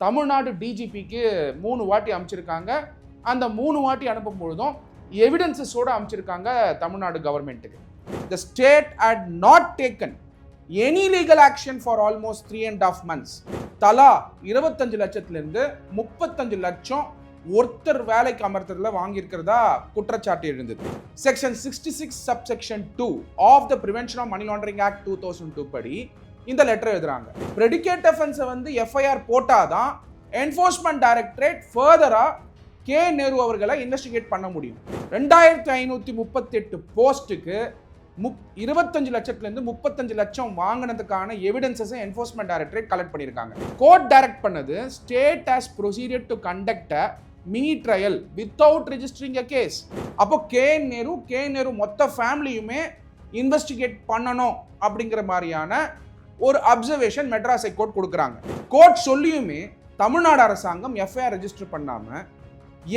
தமிழ்நாடு டிஜிபிக்கு 3 வாட்டி அமைச்சிருக்காங்க. அந்த 3 வாட்டி அனுப்பும் பொழுதும் எவிடன்சஸோட அமைச்சிருக்காங்க தமிழ்நாடு கவர்மெண்ட்டுக்கு. The state had not taken any legal action for almost 3.5 months. தலா 25 லட்சத்திலிருந்து 35 லட்சம் ஒருத்தர் வேலைக்கு அமர்த்ததுல வாங்கியிருக்கிறதா குற்றச்சாட்டு எழுந்தது. Section 66 subsection 2 of the prevention of money laundering act 2002 படி இந்த லெட்டர் எழுதுறாங்க. பிரெடிகேட் அஃபென்ஸை வந்து எஃப்ஐஆர் போட்டாதான் என்ஃபோர்ஸ்மெண்ட் டைரக்டரேட் ஃபர்தரா கே நேரு அவர்களை இன்வெஸ்டிகேட் பண்ண முடியும். 2538 போஸ்ட்டுக்கு 25 லட்சத்திலிருந்து 35 லட்சம் வாங்கினதுக்கான எவிடன்சஸ் என்ஃபோர்ஸ்மெண்ட் டைரக்டரேட் கலெக்ட் பண்ணியிருக்காங்க. கோர்ட் டைரக்ட் பண்ணது state has proceeded to conduct a mini trial without registering a case. அப்போ கே நேரு மொத்த ஃபேமிலியுமே இன்வெஸ்டிகேட் பண்ணணும் அப்படிங்கிற மாதிரியான ஒரு அப்சர்வேஷன் மெட்ராஸ் ஹைகோர்ட் கொடுக்குறாங்க. கோர்ட் சொல்லியுமே தமிழ்நாடு அரசாங்கம் எஃப்ஐஆர் ரெஜிஸ்டர் பண்ணாம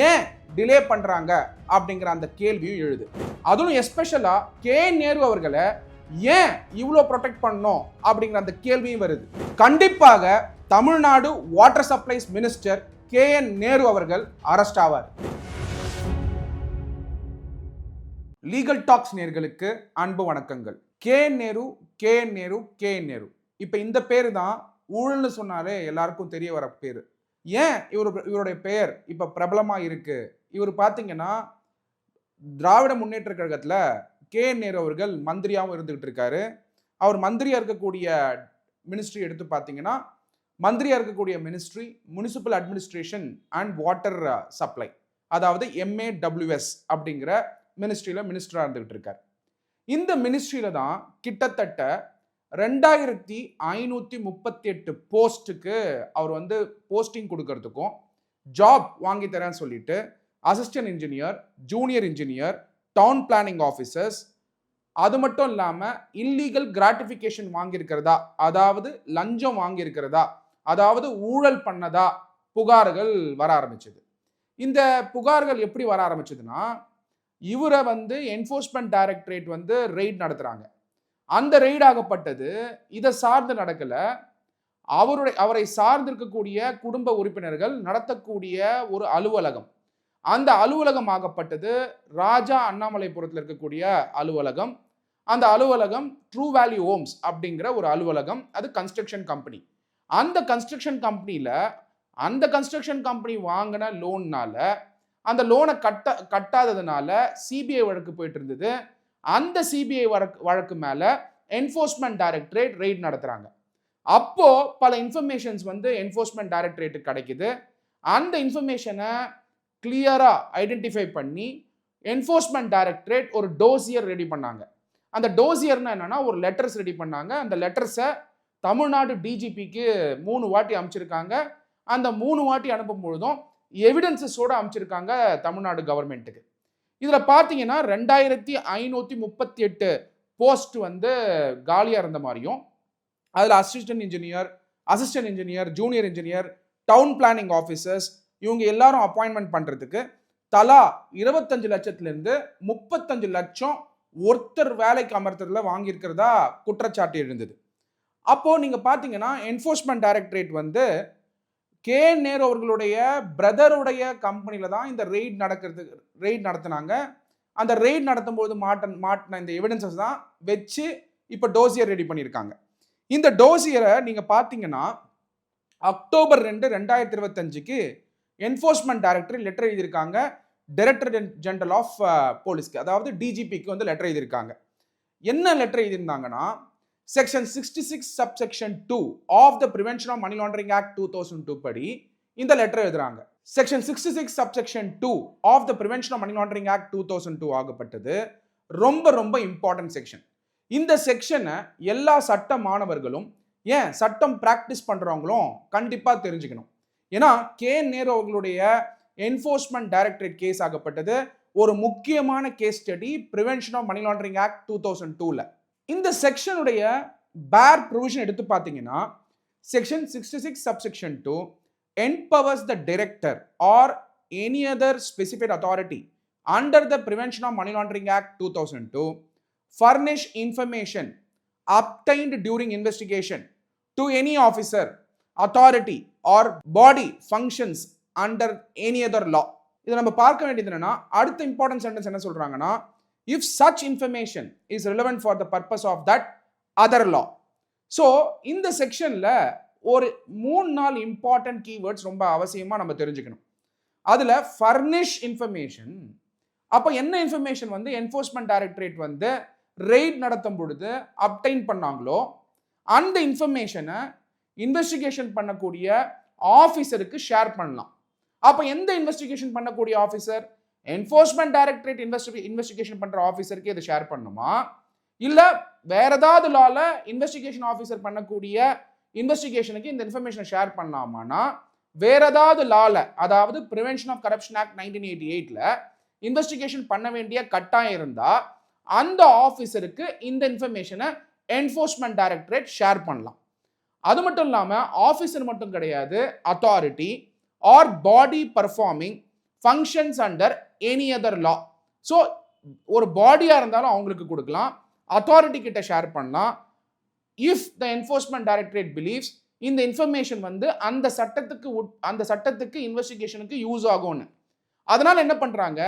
ஏன் டிலே பண்றாங்க அப்படிங்கிற அந்த கேள்வியும் எழுது. அதுவும் எஸ்பெஷலா கே நேரு அவர்களை ஏன் இவ்வளோ ப்ரொடெக்ட் பண்ணணும் அப்படிங்கிற அந்த கேள்வியும் வருது. கண்டிப்பாக Tamil Nadu water supplies minister KN Nehru அவர்கள் அரெஸ்ட் ஆவார். லீகல் டாக்ஸ் நேயர்களுக்கு அன்பு வணக்கங்கள். KN நேரு. இப்போ இந்த பேரு தான் ஊழல்னு சொன்னாலே எல்லாருக்கும் தெரிய வர பேரு. ஏன் இவருடைய பெயர் இப்போ பிரபலமாக இருக்கு? இவர் பார்த்தீங்கன்னா திராவிட முன்னேற்ற கழகத்தில் KN நேரு அவர்கள் மந்திரியாகவும் இருந்துகிட்டு இருக்காரு. அவர் மந்திரியாக இருக்கக்கூடிய மினிஸ்ட்ரி எடுத்து பார்த்தீங்கன்னா மந்திரியாக இருக்கக்கூடிய ministry municipal administration and water supply, அதாவது MAWS அப்படிங்கிற மினிஸ்ட்ரியில் மினிஸ்டராக இருந்துகிட்டு இருக்கார். இந்த மினிஸ்ட்ரியில் தான் கிட்டத்தட்ட 2538 போஸ்ட்டுக்கு அவர் வந்து போஸ்டிங் கொடுக்கறதுக்கும் ஜாப் வாங்கி தரேன்னு சொல்லிட்டு assistant engineer, junior engineer, down planning officers, அது மட்டும் இல்லாமல் இல்லீகல் கிராட்டிஃபிகேஷன் வாங்கியிருக்கிறதா, அதாவது லஞ்சம் வாங்கியிருக்கிறதா, அதாவது ஊழல் பண்ணதா புகார்கள் வர ஆரம்பிச்சது. இந்த புகார்கள் எப்படி வர ஆரம்பிச்சதுன்னா, இவரை வந்து என்ஃபோர்ஸ்மெண்ட் டைரக்டரேட் வந்து ரெய்ட் நடத்துகிறாங்க. அந்த ரெய்ட் ஆகப்பட்டது இதை சார்ந்து நடக்கல, அவரை சார்ந்திருக்கக்கூடிய குடும்ப உறுப்பினர்கள் நடத்தக்கூடிய ஒரு அலுவலகம், அந்த அலுவலகம் ஆகப்பட்டது ராஜா அண்ணாமலைபுரத்தில் இருக்கக்கூடிய அலுவலகம். அந்த அலுவலகம் ட்ரூ வேல்யூ ஹோம்ஸ் அப்படிங்கிற ஒரு அலுவலகம், அது கன்ஸ்ட்ரக்ஷன் கம்பெனி. அந்த கன்ஸ்ட்ரக்ஷன் கம்பெனி வாங்கின லோன்னால அந்த லோனை கட்டாததுனால சிபிஐ வழக்கு போயிட்டு இருந்தது. அந்த சிபிஐ வழக்கு மேல என்ஃபோர்ஸ்மெண்ட் டைரக்டரேட் ரெய்ட் நடத்துறாங்க. அப்போ பல இன்ஃபர்மேஷன்ஸ் வந்து என்ஃபோர்ஸ்மெண்ட் டைரக்டரேட்டுக்கு கிடைக்குது. அந்த இன்ஃபர்மேஷனை கிளியரா ஐடென்டிஃபை பண்ணி என்ஃபோர்ஸ்மெண்ட் டைரக்டரேட் ஒரு டோசியர் ரெடி பண்ணாங்க. அந்த டோசியர்னா என்னன்னா ஒரு லெட்டர்ஸ் ரெடி பண்ணாங்க. அந்த லெட்டர்ஸை தமிழ்நாடு டிஜிபிக்கு 3 வாட்டி அமைச்சிருக்காங்க. அந்த 3 வாட்டி அனுப்பும் பொழுதும் எவிடன்சஸோட அமைச்சிருக்காங்க தமிழ்நாடு கவர்மெண்ட்டுக்கு. இதில் பார்த்தீங்கன்னா 2538 போஸ்ட் வந்து காலியாக இருந்த மாதிரியும், அதில் assistant engineer, junior engineer, down planning officers, இவங்க எல்லாரும் அப்பாயின்மெண்ட் பண்ணுறதுக்கு தலா 25 லட்சத்திலிருந்து 35 லட்சம் ஒருத்தர் வேலைக்கு அமர்த்ததுல வாங்கியிருக்கிறதா குற்றச்சாட்டு எழுந்தது. அப்போது நீங்கள் பார்த்தீங்கன்னா என்ஃபோர்ஸ்மெண்ட் டைரக்டரேட் வந்து KN நேரு அவர்களுடைய பிரதருடைய கம்பெனியில் தான் இந்த ரெய்ட் நடத்தினாங்க. அந்த ரெய்ட் நடத்தும் போது மாட்டின இந்த எவிடன்சஸ் தான் வச்சு இப்போ டோசியர் ரெடி பண்ணியிருக்காங்க. இந்த டோசியரை நீங்கள் பார்த்தீங்கன்னா அக்டோபர் 2, 2025 என்ஃபோர்ஸ்மெண்ட் டைரக்டர் லெட்டர் எழுதியிருக்காங்க டைரக்டர் ஜெனரல் ஆஃப் போலீஸ்க்கு, அதாவது டிஜிபிக்கு வந்து லெட்டர் எழுதியிருக்காங்க. என்ன லெட்டர் எழுதியிருந்தாங்கன்னா, section 66 subsection 2 of the prevention of money laundering act 2002 படி இந்த லெட்டர் எழுதுறாங்க. Section 66 subsection 2 of the prevention of money laundering act 2002 ஆகப்பட்டது ரொம்ப இம்பார்ட்டன்ட் செக்ஷன். இந்த செக்ஷனை எல்லா சட்ட மாணவர்களும், ஏன் சட்டம் பிராக்டிஸ் பண்றவங்களும் கண்டிப்பா தெரிஞ்சுக்கணும். ஏன்னா KN நேரு அவர்களுடைய என்ஃபோர்ஸ்மெண்ட் டைரக்டரேட் கேஸ் ஆகப்பட்டது ஒரு முக்கியமான case study prevention of money laundering act 2002ல. இந்த செக்ஷனுடைய பேர் ப்ரொவிஷன் எடுத்து பார்த்தீங்கன்னா, section 66 subsection 2 empowers the director or any other specified authority under the Prevention of Money Laundering Act 2002 furnish information obtained during investigation to any officer, authority or body functions under any other law. இதை நம்ம பார்க்க வேண்டியது என்னன்னா, அடுத்த important sentence என்ன சொல்றாங்கன்னா, if such information is relevant for the purpose of that other law. So இந்த செக்ஷன்ல ஒரு 3-4 இம்பார்ட்டன்ட் கீவேர்ட்ஸ் ரொம்ப அவசியமா நம்ம தெரிஞ்சுக்கணும். அதுல ஃபர்னிஷ் இன்ஃபர்மேஷன். அப்ப என்ன இன்ஃபர்மேஷன் வந்து என்ஃபோர்ஸ்மெண்ட் டைரக்டரேட் வந்து ரெய்ட் நடத்தும் பொழுது அப்டைன் பண்ணாங்களோ அந்த இன்ஃபர்மேஷனை இன்வெஸ்டிகேஷன் பண்ணக்கூடிய ஆஃபீஸருக்கு ஷேர் பண்ணலாம். அப்ப எந்த இன்வெஸ்டிகேஷன் பண்ணக்கூடிய ஆஃபீஸர்? என்ஃபோர்ஸ்மெண்ட் டைரக்டரேட் இன்வெஸ்டிகேஷன் பண்ற ஆஃபீஸருக்கு இதை ஷேர் பண்ணுமா, இல்ல வேற ஏதாவது லால இன்வெஸ்டிகேஷன் ஆஃபீஸர் பண்ணக்கூடிய இன்வெஸ்டிகேஷனுக்கு இந்த இன்ஃபர்மேஷனை ஷேர் பண்ணலாமானா, வேற ஏதாவது லால, அதாவது பிரிவென்ஷன் ஆஃப் கரப்ஷன் ஆக்ட் 1988ல இன்வெஸ்டிகேஷன் பண்ண வேண்டிய கட்டாயம் இருந்தா அந்த ஆஃபீஸருக்கு இந்த இன்ஃபர்மேஷனை என்ஃபோர்ஸ்மெண்ட் டைரக்டரேட் ஷேர் பண்ணலாம். அது மட்டும் இல்லாம ஆஃபீஸர் மட்டும் கிடையாது, authority or body performing functions under any other law. So ஒரு பாடியா இருந்தாலும் அவங்களுக்கு கொடுக்கலாம், அத்தாரிட்டி கிட்ட ஷேர் பண்ணலாம். If the enforcement directorate believes இந்த இன்ஃபர்மேஷன் வந்து அந்த சட்டத்துக்கு இன்வெஸ்டிகேஷனுக்கு யூஸ் ஆகும்னு. அதனால என்ன பண்றாங்க,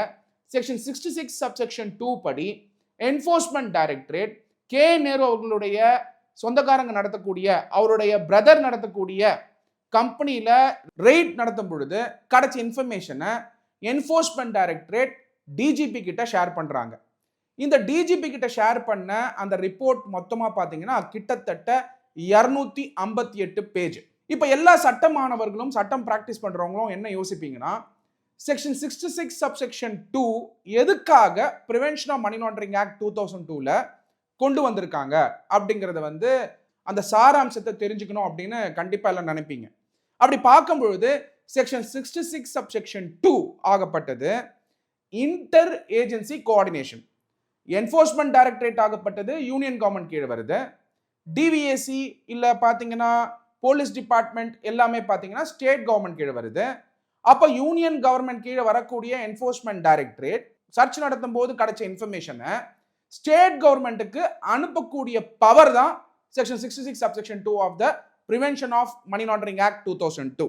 செக்ஷன் 66 சப்செக்ஷன் 2 படி என்ஃபோர்ஸ்மெண்ட் டைரக்டரேட் கே நேரு அவர்களுடைய சொந்தக்காரங்க நடத்தக்கூடிய, அவருடைய பிரதர் நடத்தக்கூடிய கம்பெனியில ரெய்ட் நடத்தும் பொழுது கிடைச்ச இன்ஃபர்மேஷனை என்ஃபோர்ஸ்மெண்ட் டைரக்டரேட் டிஜிபி கிட்ட ஷேர் பண்றாங்க. இந்த டிஜிபி கிட்ட ஷேர் பண்ண அந்த ரிப்போர்ட் மொத்தமா பாத்தீங்கன்னா கிட்டத்தட்ட 258 பேஜ். இப்ப எல்லா சட்ட மாணவர்களும், சட்டம் பிராக்டிஸ் பண்றவங்களும் என்ன யோசிப்பீங்கன்னா, செக்ஷன் 66 சப்செக்ஷன் 2 எதுக்காக prevention of money laundering act 2002ல கொண்டு வந்திருக்காங்க அப்படிங்கறத வந்து அந்த சாராம்சத்தை தெரிஞ்சுக்கணும் அப்படின்னு கண்டிப்பா எல்லாம் நினைப்பீங்க. அப்படி பார்க்கும்பொழுது செக்ஷன் 66 சப்செக்ஷன் 2 ஆகப்பட்டது inter agency coordination. Enforcement directorate ஆகப்பட்டது யூனியன் கவர்மெண்ட் கீழே வருது. டிவிஏசி இல்ல பாத்தீங்கன்னா போலீஸ் டிபார்ட்மெண்ட் எல்லாமே பாத்தீங்கன்னா ஸ்டேட் கவர்மெண்ட் கீழே வருது. அப்ப யூனியன் கவர்மெண்ட் கீழே வரக்கூடிய என்ஃபோர்ஸ்மெண்ட் டைரக்டரேட் சர்ச் நடத்தும் போது கிடைச்ச இன்ஃபர்மேஷனை ஸ்டேட் கவர்மெண்ட்டுக்கு அனுப்பக்கூடிய பவர் தான் section 66 subsection 2 of the prevention of money laundering act 2002.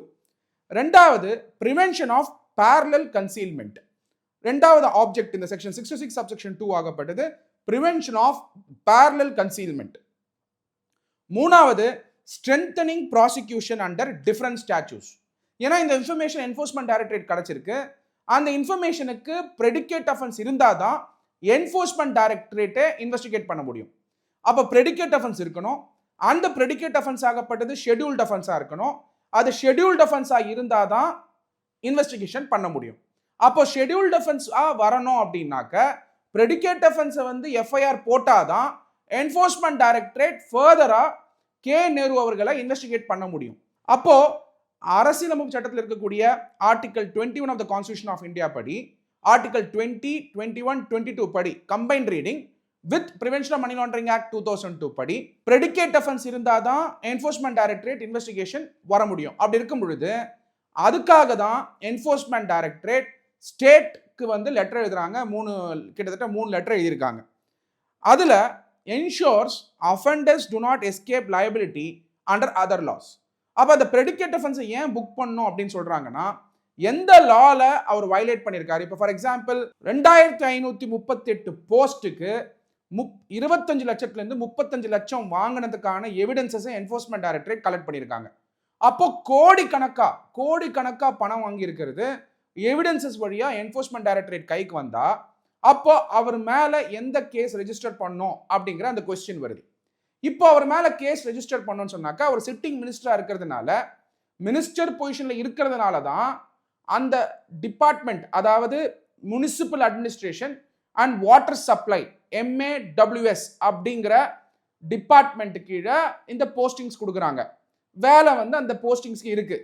ரெண்டாவது பிரிவென்ஷன் ஆஃப் பேரலல் கன்சீல்மெண்ட். ரெண்டாவது ஆப்ஜெக்ட் இந்த செக்ஷன் 66 சப்செக்ஷன் 2 ஆகப்பட்டது பிரிவென்ஷன் ஆஃப் பேரலல் கன்சீல்மெண்ட். மூணாவது strengthening prosecution under different statutes. ஏன்னா இந்த இன்ஃபர்மேஷன் என்ஃபோர்ஸ்மெண்ட் டைரக்டரேட் கிடைச்சிருக்கு, அந்த இன்ஃபர்மேஷனுக்கு பிரெடிகேட் அஃபென்ஸ் இருந்தாதான் என்ஃபோர்ஸ்மெண்ட் டைரக்டரேட்டை இன்வெஸ்டிகேட் பண்ண முடியும். அப்போ பிரெடிகேட் அஃபென்ஸ் இருக்கணும், அந்த பிரெடிகேட் அஃபென்ஸ் ஆகப்பட்டது ஷெட்யூல்ட் அஃபென்ஸா இருக்கணும், அது ஷெட்யூல்ட் அஃபென்ஸா இருந்தாதான் இன்வெஸ்டிகேஷன் பண்ண முடியும். அப்போ ஷெட்யூல்ட் அஃபென்ஸா வரணும் அப்படின்னாக்க பிரெடிகேட் அஃபென்ஸை வந்து எஃப்ஐஆர் போட்டாதான் என்ஃபோர்ஸ்மெண்ட் டைரக்டரேட் ஃபர்தரா கே நேரு அவர்களை இன்வெஸ்டிகேட் பண்ண முடியும். அப்போ அரசியலமைப்பு சட்டத்தில் இருக்கக்கூடிய article 21 of the constitution of India படி, ஆர்டிகல் 20, 21, 22 படி combined reading with prevention of money laundering act 2002 படி பிரெடிகேட் அஃபென்ஸ் இருந்தாதான் என்ஃபோர்ஸ்மெண்ட் டைரக்டரேட் இன்வெஸ்டிகேஷன் வர முடியும். அப்படி இருக்கும் பொழுது அதுக்காக தான் என்ஃபோர்ஸ்மெண்ட் டைரக்டரேட் ஸ்டேட்க்கு வந்து லெட்டர் எழுதுறாங்க. கிட்டத்தட்ட 3 லெட்டர் எழுதியிருக்காங்க. அதுல ensures offenders do not escape liability under other laws. அப்ப அந்த பிரெடிகேட் அஃபென்ஸை ஏன் புக் பண்ணணும் அப்படின்னு சொல்றாங்கன்னா, எந்த லால அவர் வயலேட் பண்ணியிருக்காரு. இப்போ ஃபார் எக்ஸாம்பிள் 2538 போஸ்ட்டுக்கு 25 லட்சத்திலிருந்து 35 லட்சம் வாங்கினதுக்கான எவிடன்சஸை என்ஃபோர்ஸ்மெண்ட் டைரக்டரேட் கலெக்ட் பண்ணியிருக்காங்க. அப்போ கோடிக்கணக்கா பணம் வாங்கி இருக்கிறது எவிடன்சஸ் வழியா என்ஃபோர்ஸ்மெண்ட் டைரக்டரேட் கைக்கு வந்தா அப்போ அவர் மேல எந்த கேஸ் ரெஜிஸ்டர் பண்ணும் அப்படிங்கிற அந்த கொஸ்டின் வருது. இப்போ அவர் மேல கேஸ் ரெஜிஸ்டர் பண்ணணும்னு சொன்னாக்கா அவர் சிட்டிங் மினிஸ்டரா இருக்கிறதுனால, மினிஸ்டர் பொசிஷன்ல இருக்கிறதுனால தான் அந்த டிபார்ட்மெண்ட், அதாவது municipal administration and water supply MAWS அப்படிங்கிற டிபார்ட்மெண்ட் கீழே இந்த போஸ்டிங்ஸ் கொடுக்குறாங்க. வேலை வந்து அந்த போஸ்டிங்ஸ்க்கு இருக்கு.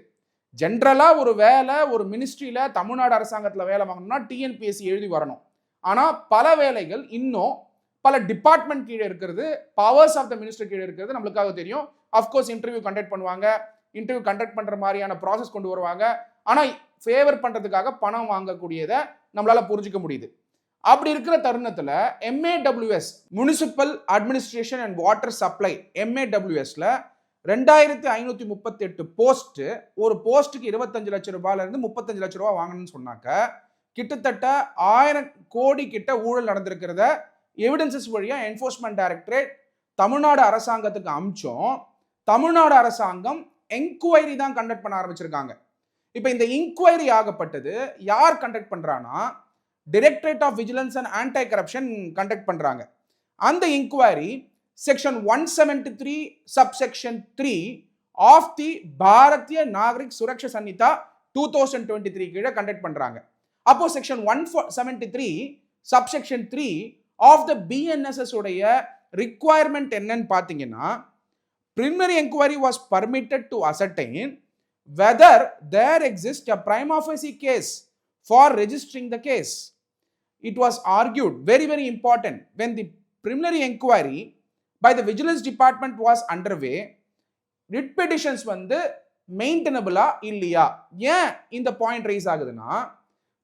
ஜென்ரலா ஒரு வேலை ஒரு மினிஸ்ட்ரியில தமிழ்நாடு அரசாங்கத்தில் வேலை வாங்கணும்னா TNPSC எழுதி வரணும். ஆனா பல வேலைகள் இன்னும் பல டிபார்ட்மெண்ட் கீழே இருக்கிறது, பவர்ஸ் ஆஃப் த மினிஸ்டர் கீழே இருக்கிறது நம்மளுக்காக தெரியும். அஃப்கோர்ஸ் இன்டர்வியூ கண்டக்ட் பண்ணுவாங்க, இன்டர்வியூ கண்டக்ட் பண்ற மாதிரியான ப்ராசஸ் கொண்டு வருவாங்க. ஆனா ஃபேவர் பண்றதுக்காக பணம் வாங்கக்கூடியதை நம்மளால புரிஞ்சுக்க முடியுது. அப்படி இருக்கிற தருணத்துல MAWS municipal administration and water supply MAWSல 2538 போஸ்ட், ஒரு போஸ்ட்டுக்கு 25 லட்சம் ரூபாயில இருந்து 35 லட்சம் ரூபாய் வாங்கணும்னு சொன்னாக்க கிட்டத்தட்ட 1000 கோடி கிட்ட ஊழல் நடந்திருக்கிறத எவிடன்சஸ் வழியா என்ஃபோர்ஸ்மெண்ட் டைரக்டரேட் தமிழ்நாடு அரசாங்கத்துக்கு அமிச்சோம். தமிழ்நாடு அரசாங்கம் என்கொயரி தான் கண்டக்ட் பண்ண ஆரம்பிச்சிருக்காங்க. இப்போ இந்த இன்கொயரி ஆகப்பட்டது யார் கண்டக்ட் பண்றானா, directorate of vigilance and anti corruption conduct பண்றாங்க. அந்த inquiry section 173 subsection 3 of the Bharatiya Nagarik Suraksha Sanhita 2023 கீழே கண்டக்ட் பண்றாங்க. அப்போ section 173 subsection 3 of the BNSS உடைய ரிக்வயர்மெண்ட் என்னன்னு பார்த்தீங்கன்னா, preliminary inquiry was permitted to ascertain whether there exists a prima facie case for registering the case. It was argued, very very important, when the preliminary inquiry by the vigilance department was underway, writ petitions வந்து மெயின்டெனபிளா இல்லையா? ஏன் இந்த point rice ஆகுதுன்னா,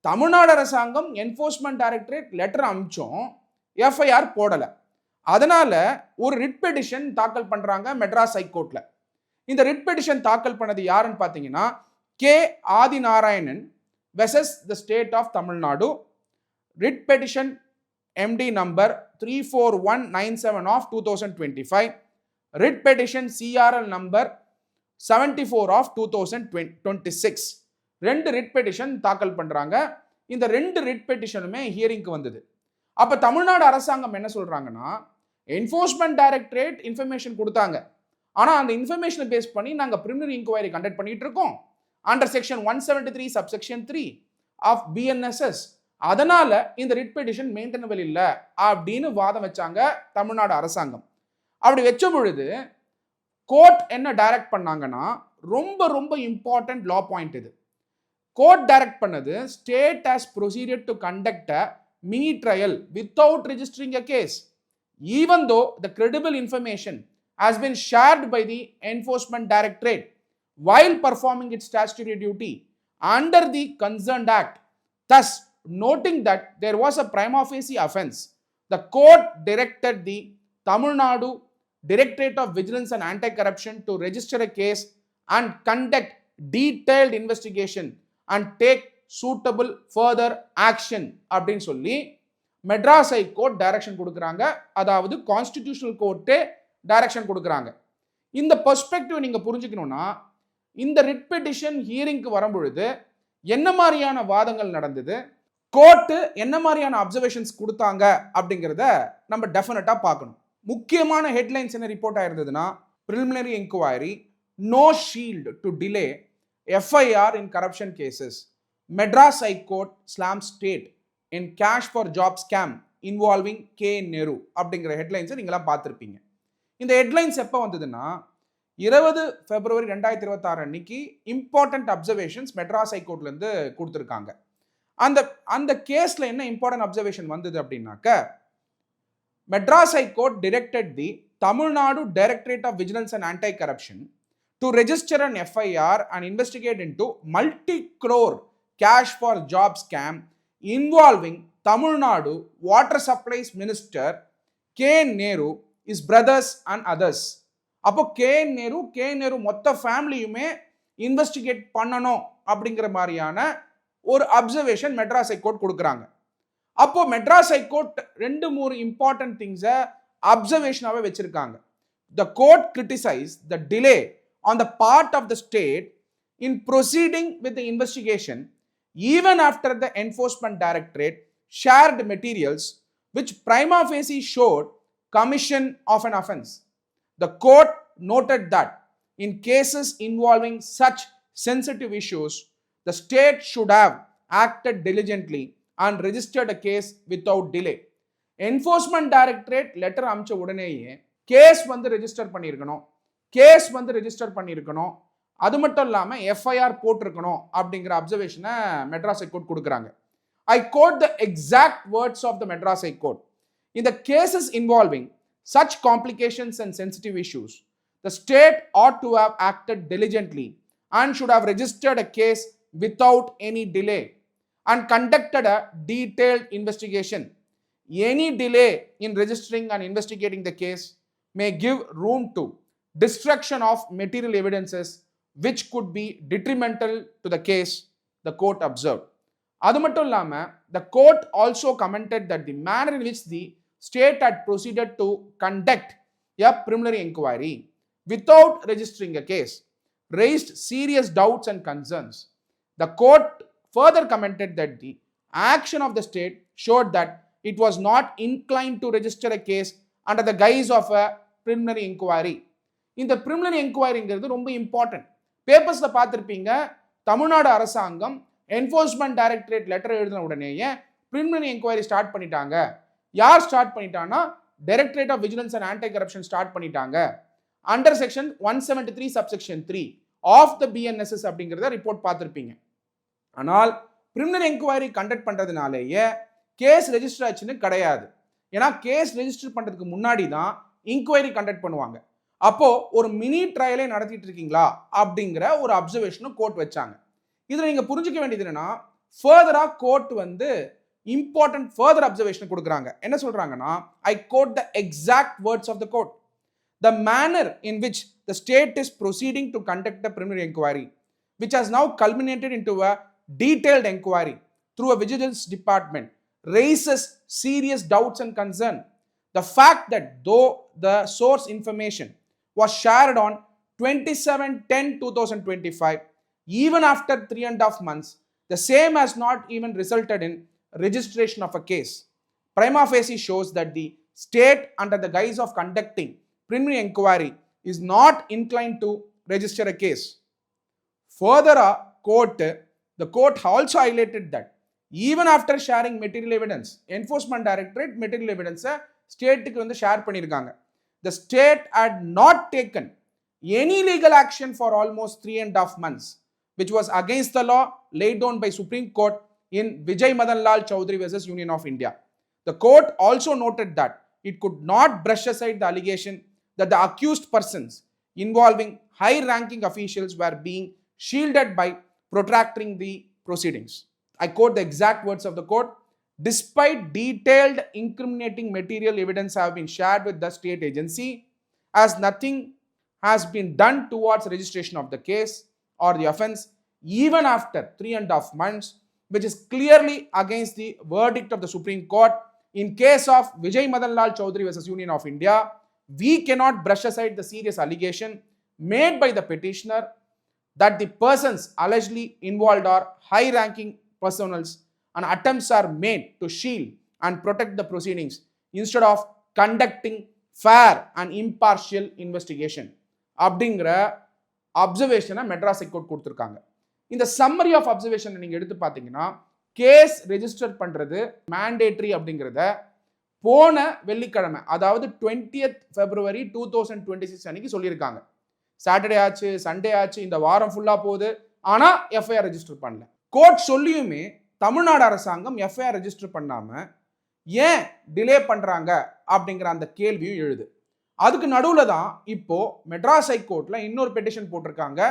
தமிழ்நாடு அரசாங்கம் enforcement directorate letter அனுப்பிச்சோம், FIR போடல. அதனால ஒரு writ petition தாக்கல் பண்றாங்க மெட்ராஸ் ஹைகோர்ட்ல. இந்த ரிட் பெட்டிஷன் தாக்கல் பண்ணது யாருன்னு பார்த்தீங்கன்னா, K Adinarayanan versus the state of Tamil Nadu. Writ petition MD number 34197 of 2025, writ petition CRL number 74 of 2026. ரெண்டு ரிட் பெட்டிஷன் தாக்கல் பண்றாங்க. இந்த ரெண்டு ரிட் பெட்டிஷனுமே ஹியரிங்க்கு வந்தது. அப்ப தமிழ்நாடு அரசாங்கம் என்ன சொல்றாங்கன்னா, என்ஃபோர்ஸ்மெண்ட் டைரக்டரேட் இன்ஃபர்மேஷன் கொடுத்தாங்க, ஆனா அந்த இன்ஃபர்மேஷனை பேஸ் பண்ணி நாங்க பிரிலிமினரி இன்கொயரி கண்டக்ட் பண்ணிட்டு இருக்கோம் under section 173 subsection 3 of BNSS. அதனால இந்த ரிட் பெட்டிஷன் மெயின்டெனபிள் இல்லை அப்படின்னு வாதம் வச்சாங்க தமிழ்நாடு அரசாங்கம். அப்படி வச்ச பொழுது கோர்ட் என்ன டைரக்ட் பண்ணாங்கன்னா, ரொம்ப ரொம்ப இம்பார்ட்டன்ட் லா பாயிண்ட் இது. கோர்ட் டைரக்ட் பண்ணது, state has proceeded to conduct a mini trial without registering a case even though the credible information has been shared by the enforcement directorate while performing its statutory duty under the concerned act. Thus, noting that there was a prima facie offence, the court directed the Tamil Nadu Directorate of Vigilance and Anti-Corruption to register a case and conduct detailed investigation and take suitable further action அப்படின்னு சொல்லி Madras high court direction கொடுக்குறாங்க. அதாவது constitutional கோர்ட்டே direction கொடுக்குறாங்க. இந்த perspective நீங்க புரிஞ்சுக்கணும்னா, இந்த writ petition ஹியரிங்க்கு வரும்பொழுது என்ன மாதிரியான வாதங்கள் நடந்தது, கோர்ட்டு என்ன மாதிரியான அப்சர்வேஷன்ஸ் கொடுத்தாங்க அப்படிங்கிறத நம்ம டெஃபினட்டா பார்க்கணும். முக்கியமான ஹெட்லைன்ஸ் என்ன report ஆயிருந்ததுன்னா, preliminary inquiry, no shield to delay FIR in corruption cases, Madras High Court slams state in cash for job scam involving K. Nehru அப்படிங்கிற ஹெட்லைன்ஸை நீங்களாம் பார்த்துருப்பீங்க. இந்த ஹெட்லைன்ஸ் எப்போ வந்ததுன்னா, 20 February 2026 அன்னைக்கு இம்பார்ட்டன்ட் அப்சர்வேஷன்ஸ் மெட்ராஸ் ஹைகோர்ட்லேருந்து கொடுத்துருக்காங்க. அந்த கேஸில் என்ன இம்பார்ட்டன்ட் அப்சர்வேஷன் வந்தது அப்படின்னாக்க, Madras high court directed the Tamil Nadu directorate of vigilance and anti corruption to register an FIR and investigate into multi crore cash for job scam involving Tamil Nadu water supplies minister K. Nehru, his brothers and others. அப்போ K Nehru மொத்த ஃபேமிலியுமே investigate பண்ணணும் அப்படிங்கிற மாதிரியான ஒரு observation Madras high court கொடுக்குறாங்க. அப்போ Madras high court 2-3 important திங்ஸை அப்சர்வேஷனாகவே வச்சிருக்காங்க. The court criticise the delay on the part of the state in proceeding with the investigation even after the enforcement directorate shared materials which prima facie showed commission of an offence. The court noted that in cases involving such sensitive issues, the state should have acted diligently and registered a case without delay. Enforcement Directorate letter அமிச்ச உடனேயே case வந்து register பண்ணியிருக்கணும், அது மட்டும் இல்லாமல் FIR போட்டிருக்கணும் அப்படிங்கிற அப்சர்வேஷனை Madras high court கொடுக்குறாங்க. I quote the exact words of the Madras High Court. In the cases involving such complications and sensitive issues, the state ought to have acted diligently and should have registered a case without any delay and conducted a detailed investigation. Any delay in registering and investigating the case may give room to destruction of material evidences which could be detrimental to the case, the court observed. அது மட்டும் இல்லாம the court also commented that the manner in which the state had proceeded to conduct a preliminary inquiry without registering a case raised serious doubts and concerns. The court further commented that the action of the state showed that it was not inclined to register a case under the guise of a preliminary inquiry. இந்த preliminary inquiryங்கிறது ரொம்ப important. பேப்பர்ஸ்ல பார்த்துருப்பீங்க, தமிழ்நாடு அரசாங்கம் enforcement directorate letter எழுதின உடனேயே preliminary inquiry start பண்ணிட்டாங்க. யார் start பண்ணிட்டாங்கன்னா directorate of vigilance and anti corruption start பண்ணிட்டாங்க. Under section 173 subsection 3 of the BNSS அப்படிங்கிறத ரிப்போர்ட் பார்த்துருப்பீங்க. ஆனால் preliminary inquiry கண்டக்ட் பண்றதுனாலேயே கேஸ் ரெஜிஸ்டர் ஆச்சுன்னு கிடையாது. ஏன்னா கேஸ் ரெஜிஸ்டர் பண்றதுக்கு முன்னாடி தான் இன்கொயரி கண்டக்ட் பண்ணுவாங்க. அப்போ ஒரு மினி ட்ரையலே நடத்திட்டு இருக்கீங்களா அப்படிங்கிற ஒரு அப்சர்வேஷனும் கோர்ட் வச்சாங்க. இதுல நீங்க புரிஞ்சுக்க வேண்டியது என்னன்னா, ஃபர்தரா கோர்ட் வந்து இம்பார்ட்டன்ட் ஃபர்தர் அப்சர்வேஷன் கொடுக்குறாங்க. என்ன சொல்றாங்கன்னா, I quote the exact words of the court. The manner in which the state is proceeding to conduct a preliminary inquiry, which has now culminated into a detailed inquiry through a vigilance department, raises serious doubts and concern. The fact that though the source information was shared on 27/10/2025, even after 3.5 months, the same has not even resulted in registration of a case, prima facie shows that the state, under the guise of conducting preliminary inquiry, is not inclined to register a case. Further, the court also highlighted that even after sharing material evidence, enforcement directorate material evidence ஸ்டேட்டுக்கு வந்து share பண்ணியிருக்காங்க. The state had not taken any legal action for almost 3.5 months, which was against the law laid down by Supreme Court in Vijay Madan Lal Chaudhary versus Union of India. The court also noted that it could not brush aside the allegation that the accused persons involving high-ranking officials were being shielded by protracting the proceedings. I quote the exact words of the court. Despite detailed incriminating material evidence have been shared with the state agency, as nothing has been done towards registration of the case or the offence, even after 3.5 months, which is clearly against the verdict of the Supreme Court in case of Vijay Madan Lal Chaudhary versus Union of India. We cannot brush aside the serious allegation made by the petitioner that the persons allegedly involved are high-ranking personals and attempts are made to shield and protect the proceedings instead of conducting fair and impartial investigation. அப்படிங்கிற அப்சர்வேஷனை Madras high court கொடுத்துருக்காங்க. இந்த summary of observation நீங்க எடுத்து பார்த்தீங்கன்னா, case register பண்றது mandatory அப்படிங்கிறத போன வெள்ளிக்கிழமை, அதாவது 20th February 2026 அன்னைக்கு சொல்லியிருக்காங்க. சாட்டர்டே ஆச்சு, சண்டே ஆச்சு, இந்த வாரம் ஃபுல்லா போகுது, ஆனா எஃப்ஐஆர் ரெஜிஸ்டர் பண்ணல. கோர்ட் சொல்லியுமே தமிழ்நாடு அரசாங்கம் எஃப்ஐஆர் ரெஜிஸ்டர் பண்ணாம ஏன் டிலே பண்றாங்க அப்படிங்கிற அந்த கேள்வியும் எழுது. அதுக்கு நடுவுல தான் இப்போ மெட்ராஸ் ஹைகோர்ட்ல இன்னொரு பெட்டிஷன் போட்டிருக்காங்க.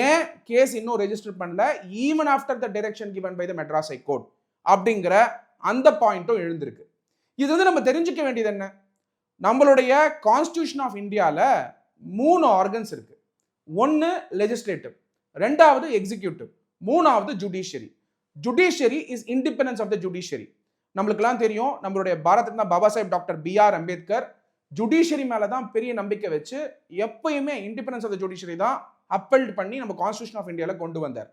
ஏன் கேஸ் இன்னும் ரெஜிஸ்டர் பண்ணல, even after the direction given by the Madras high court அப்படிங்கிற அந்த பாயிண்ட்டும் எழுந்திருக்கு. இது வந்து நம்ம தெரிஞ்சுக்க வேண்டியது என்ன, நம்மளுடைய கான்ஸ்டிடியூஷன் ஆஃப் இந்தியாவில் 3 ஆர்கன்ஸ் இருக்கு. ஒன்று லெஜிஸ்லேட்டிவ், ரெண்டாவது எக்ஸிக்யூட்டிவ், மூணாவது judiciary. Judiciary is independence of the judiciary. நம்மளுக்கெல்லாம் தெரியும், நம்மளுடைய Bharat Ratna Baba Saheb doctor B.R. Ambedkar judiciary மேலே தான் பெரிய நம்பிக்கை வச்சு எப்பயுமே இண்டிபெண்டன்ஸ் ஆஃப் த ஜுடிஷியரி தான் அப்பெல்ட் பண்ணி நம்ம கான்ஸ்டிடியூஷன் ஆஃப் இந்தியாவில் கொண்டு வந்தார்.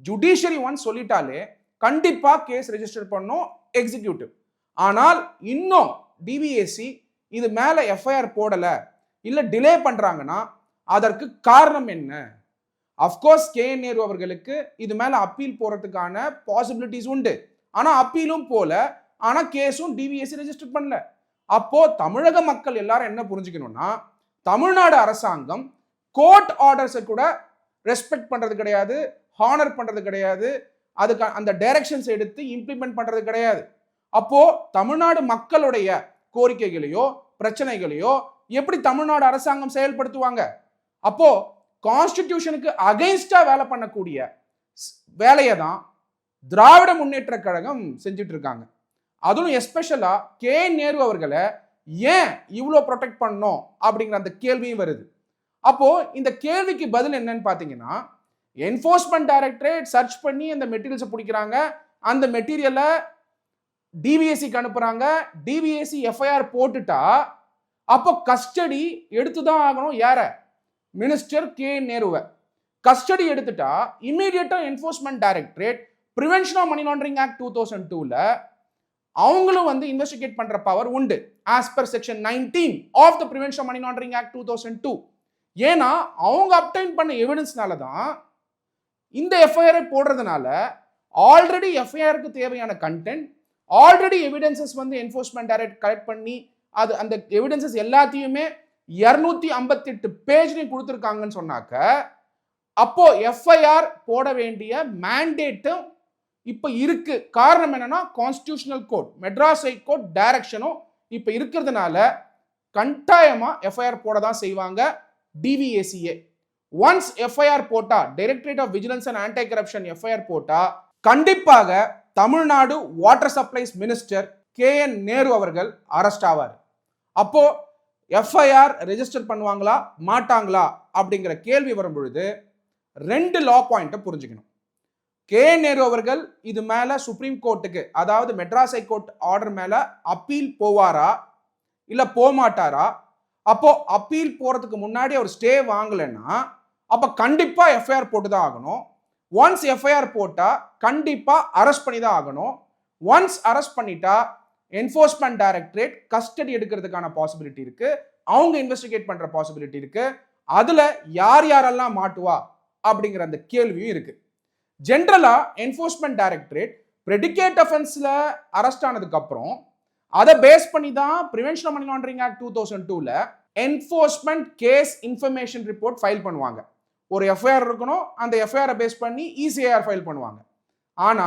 ஜுடிஷியரி ஒன் சொல்லிட்டாலே கண்டிப்பா கேஸ் ரெஜிஸ்டர் பண்ணும் எக்ஸிக்யூட்டிவ். ஆனால் இன்னும் டிவிஎஸ்சி இது மேல எஃப்ஐஆர் போடல, இல்ல டிலே பண்றாங்கன்னா அதற்கு காரணம் என்ன? அஃப்கோர்ஸ் KN நேரு அவர்களுக்கு இது மேல அப்பீல் போறதுக்கான பாசிபிலிட்டிஸ் உண்டு. ஆனா அப்பீலும் போல, ஆனா கேஸும் டிவிஎஸ்சி ரெஜிஸ்டர் பண்ணல. அப்போ தமிழக மக்கள் எல்லாரும் என்ன புரிஞ்சுக்கணும்னா, தமிழ்நாடு அரசாங்கம் கோர்ட் ஆர்டர்ஸை கூட ரெஸ்பெக்ட் பண்றது கிடையாது, ஹானர் பண்றது கிடையாது, அதுக்கு அந்த டைரக்ஷன்ஸ் எடுத்து இம்ப்ளிமெண்ட் பண்றது கிடையாது. அப்போ தமிழ்நாடு மக்களுடைய கோரிக்கைகளையோ பிரச்சனைகளையோ எப்படி தமிழ்நாடு அரசாங்கம் செயல்படுத்துவாங்க? அப்போ கான்ஸ்டிடியூஷனுக்கு அகைன்ஸ்டா வேலை பண்ணக்கூடிய வேலையை தான் திராவிட முன்னேற்ற கழகம் செஞ்சுட்டு இருக்காங்க. அதுவும் எஸ்பெஷலா KN நேரு அவர்களை ஏன் இவ்வளோ ப்ரொடெக்ட் பண்ணணும் அப்படிங்கிற அந்த கேள்வியும் வருது. அப்போ இந்த கேள்விக்கு பதில் என்னன்னு பார்த்தீங்கன்னா, என்ஃபோர்ஸ்மெண்ட் டைரக்டரேட் சர்ச் பண்ணி அந்த மெட்டீரியல்ஸை பிடிக்கிறாங்க. அந்த மெட்டீரியலை டிவிஎஸ்சிக்கு அனுப்புறாங்க. டிவிஎஸ்சி எஃப்ஐஆர் போட்டுட்டா அப்போ கஸ்டடி எடுத்து தான் ஆகணும். யார? Minister K நேருவை. கஸ்டடி எடுத்துட்டா இமீடியட்டா enforcement directorate prevention of money laundering act 2002ல அவங்களும் வந்து இன்வெஸ்டிகேட் பண்ற பவர் உண்டு. As per section 19 of the prevention of money laundering act 2002. ஏன்னா அவங்க அப்டைன் பண்ண எவிடன்ஸ்னால தான் இந்த எஃப்ஐஆரை போடுறதுனால ஆல்ரெடி எஃப்ஐஆருக்கு தேவையான கண்டென்ட், ஆல்ரெடி எவிடன்சஸ் வந்து என்ஃபோர்ஸ்மெண்ட் டைரக்டரேட் கலெக்ட் பண்ணி அது அந்த எவிடன்சஸ் எல்லாத்தையுமே 258 பேஜ்லையும் கொடுத்துருக்காங்கன்னு சொன்னாக்க, அப்போ எஃப்ஐஆர் போட வேண்டிய மேண்டேட்டும் இப்ப இருக்கு. காரணம் என்னன்னா, constitutional court, Madras high court டைரக்ஷனும் இப்ப இருக்கிறதுனால கட்டாயமா எஃப்ஐஆர் போட தான் செய்வாங்க டிவிஎஸ்சிஏ. ஒன்ஸ் எஃப்ஐஆர் போட்டா, directorate of vigilance and anti corruption FIR போட்டா கண்டிப்பாக Tamil Nadu water supplies minister KN Nehru அவர்கள் அரெஸ்ட் ஆவார். அப்போ எஃப்ஐஆர் ரெஜிஸ்டர் பண்ணுவாங்களா மாட்டாங்களா அப்படிங்கிற கேள்வி வரும் பொழுது 2 லா பாயிண்ட்டை புரிஞ்சுக்கணும். KN நேரு அவர்கள் இது மேல சுப்ரீம் கோர்ட்டுக்கு, அதாவது மெட்ராஸ் ஹை கோர்ட் ஆர்டர் மேல அப்பீல் போவாரா இல்ல போமாட்டாரா? அப்போ அப்பீல் போறதுக்கு முன்னாடி அவர் ஸ்டே வாங்கலைன்னா அப்ப கண்டிப்பா எஃப்ஐஆர் போட்டு தான் ஆகணும். ஒன்ஸ் எஃப்ஐஆர் போட்டா கண்டிப்பா அரெஸ்ட் பண்ணி தான் ஆகணும். ஒன்ஸ் அரெஸ்ட் பண்ணிட்டா என்ஃபோர்ஸ்மெண்ட் டைரக்டரேட் கஸ்டடி எடுக்கிறதுக்கான பாசிபிலிட்டி இருக்கு. அவங்க இன்வெஸ்டிகேட் பண்ற பாசிபிலிட்டி இருக்கு. அதுல யார் யாரெல்லாம் மாட்டுவா அப்படிங்கிற அந்த கேள்வியும் இருக்கு. ஜென்ரலா என்ஃபோர்ஸ்மெண்ட் டைரக்டரேட் பிரெடிகேட் அஃபென்ஸ்ல அரெஸ்ட் ஆனதுக்கு அப்புறம் அதை பேஸ் பண்ணி தான் prevention of money laundering act 2002ல enforcement case information report file பண்ணுவாங்க. ஒரு எஃப்ஐஆர் இருக்கணும், அந்த எஃப்ஐஆரை பேஸ் பண்ணி இசிஐஆர் ஃபைல் பண்ணுவாங்க. ஆனா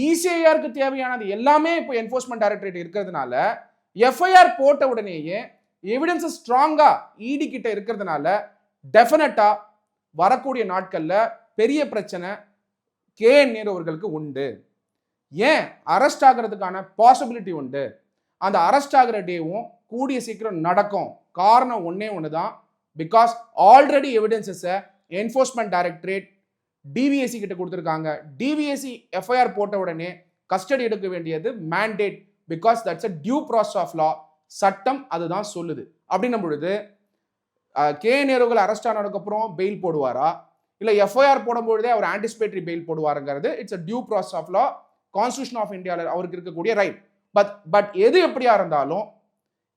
இசிஐஆருக்கு தேவையானது எல்லாமே இப்போ என்ஃபோர்ஸ்மெண்ட் டைரக்டரேட் இருக்கிறதுனால எஃப்ஐஆர் போட்ட உடனேயே எவிடன்ஸ் ஸ்ட்ராங்கா இடி கிட்ட இருக்கிறதுனால டெஃபினட்டா வரக்கூடிய நாட்கள்ல பெரிய பிரச்சனை KN நேரு அவர்களுக்கு உண்டு. ஏன் அரெஸ்ட் ஆகிறதுக்கான பாசிபிலிட்டி உண்டு. அந்த அரெஸ்ட் ஆகிற டேவும் கூடிய சீக்கிரம் நடக்கும். காரணம் ஒன்னே ஒண்ணுதான், பிகாஸ் ஆல்ரெடி எவிடன்சஸை என்ஃபோர்ஸ்மெண்ட் டைரக்டரேட் டிவிஎஸ்சி கிட்ட கொடுத்துருக்காங்க. டிவிஎஸ்சி எஃப்ஐஆர் போட்ட உடனே கஸ்டடி எடுக்க வேண்டியது mandate, because that's a due process of law. சட்டம் அதுதான் சொல்லுது. அப்படின்னும் பொழுது KN நேருகள் அரெஸ்ட் ஆனதுக்கப்புறம் பெயில் போடுவாரா இல்ல எஃப்ஐஆர் போடும்பொழுதே அவர் ஆன்டிசிபேட்டரி பெயில் போடுவாருங்கிறது it's a due process of law. Constitution of இந்தியாவில் அவருக்கு இருக்கக்கூடிய ரைட். பட் எது எப்படியா இருந்தாலும்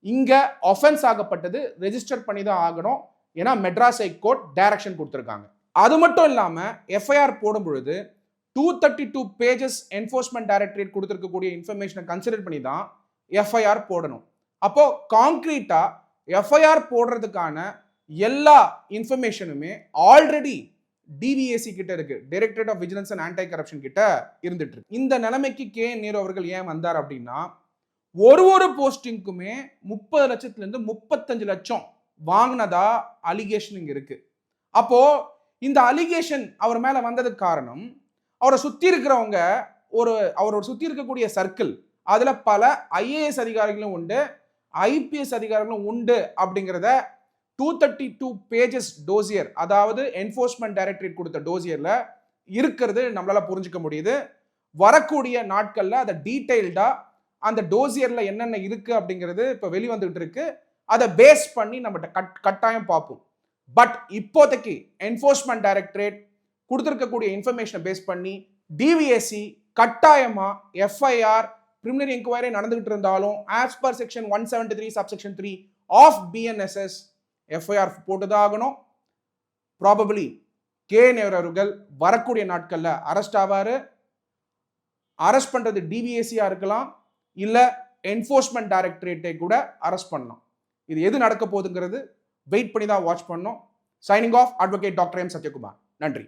இங்க ஆஃபென்ஸ் ஆகப்பட்டது ரெஜிஸ்டர் பண்ணி தான் ஆகணும். ஏன்னா மெட்ராஸ் ஹை கோர்ட் டைரக்ஷன் கொடுத்துருக்காங்க. அது மட்டும் இல்லாம எஃப்ஐஆர் போடும் பொழுது 232 பேஜஸ் என்ஃபோர்ஸ்மெண்ட் டைரக்டரேட் கொடுத்துருக்கக்கூடிய இன்ஃபர்மேஷனை கன்சிடர் பண்ணி தான் எஃப்ஐஆர் போடணும். அப்போ கான்கிரீட்டா எஃப்ஐஆர் போடுறதுக்கான எல்லா இன்ஃபர்மேஷனுமே ஆல்ரெடி டிவிஎஸ்சி கிட்ட இருக்கு, directorate of vigilance and anti corruption கிட்ட இருந்துட்டு இருக்கு. இந்த நிலைமைக்கு KN நேரு அவர்கள் ஏன் வந்தார் அப்படின்னா, ஒரு போஸ்டிங்குமே 30 லட்சத்துல இருந்து 35 லட்சம் வாங்கினதா அலிகேஷன் இங்க இருக்கு. அப்போ இந்த அலிகேஷன் அவர் மேல வந்ததுக்கு காரணம், அவரை சுத்தி இருக்கிறவங்க அவரோட சுத்தி இருக்கக்கூடிய சர்க்கிள், அதுல பல IAS அதிகாரிகளும் உண்டு, IPS அதிகாரிகளும் உண்டு அப்படிங்கிறத 232 பேஜஸ் டோசியர், அதாவது என்ஃபோர்ஸ்மெண்ட் டைரக்டரேட் கொடுத்த டோசியர்ல இருக்கிறது நம்மளால புரிஞ்சுக்க முடியுது. வரக்கூடிய நாட்கள்ல அதை டீடைல்டா அந்த டோசியர்ல என்னென்ன இருக்கு அப்படிங்கிறது இப்ப வெளிவந்துட்டு இருக்கு. அதை பேஸ் பண்ணி நம்ம கட்டாயம் பார்ப்போம். பட் இப்போதைக்கு என்ஃபோர்ஸ்மெண்ட் டைரக்டரேட் கொடுத்திருக்கக்கூடிய இன்ஃபர்மேஷனை பேஸ் பண்ணி டிவிஎஸ்சி கட்டாயமா எஃப்ஐஆர் பிரிலிமினரி என்கொயரி நடந்துகிட்டு இருந்தாலும் as per section 173 subsection 3 of BNSS FIR போட்டுதான் ஆகணும். ப்ராபபிளி KN நேரு அவர்கள் வரக்கூடிய நாட்கள்ல அரெஸ்ட் ஆவாரு. அரெஸ்ட் பண்றது டிவிஎஸ்சியா இருக்கலாம், இல்ல என்ஃபோர்ஸ்மெண்ட் டைரக்டரேட்டை கூட அரெஸ்ட் பண்ணலாம். இது எது நடக்க போகுதுங்கிறது வெயிட் பண்ணி தான் வாட்ச் பண்ணணும். Signing off, advocate doctor M. Sathyakumar. நன்றி.